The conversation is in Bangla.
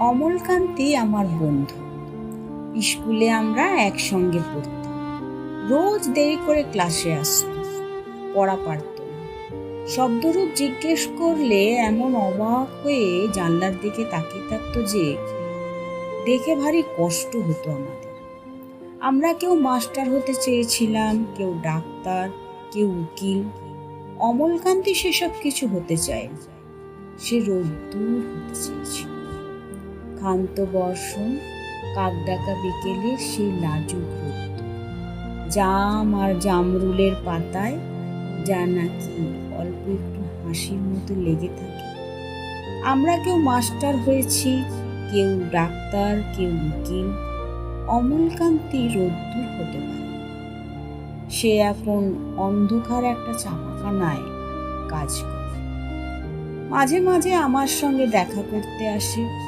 অমলকান্তি আমার বন্ধু। স্কুলে আমরা একসঙ্গে পড়তাম। রোজ দেরি করে ক্লাসে আসতো, পড়া পারত না। শব্দরূপ জিজ্ঞেস করলে এমন অবাক হয়ে জানলার দিকে তাকিয়ে থাকতো যে দেখে ভারী কষ্ট হতো আমাদের। আমরা কেউ মাস্টার হতে চেয়েছিলাম, কেউ ডাক্তার, কেউ উকিল। অমলকান্তি সেসব কিছু হতে চায়নি। সে রোদ্দুর হতে চেয়েছিল। ক্ষান্ত বর্ষণ, কাকডাকা বিকেলের সেই লাজুক রোদ্দুর, জাম আর জামরুলের পাতায় যা নাকি অল্প একটু হাসির মতো লেগে থাকে। আমরা কেউ মাস্টার হয়েছি, কেউ ডাক্তার, কেউ উকিল। অমলকান্তি রোদ্দুর হতে পারে। সে এখন অন্ধকার একটা চাপাখানায় কাজ করে। মাঝে মাঝে আমার সঙ্গে দেখা করতে আসে।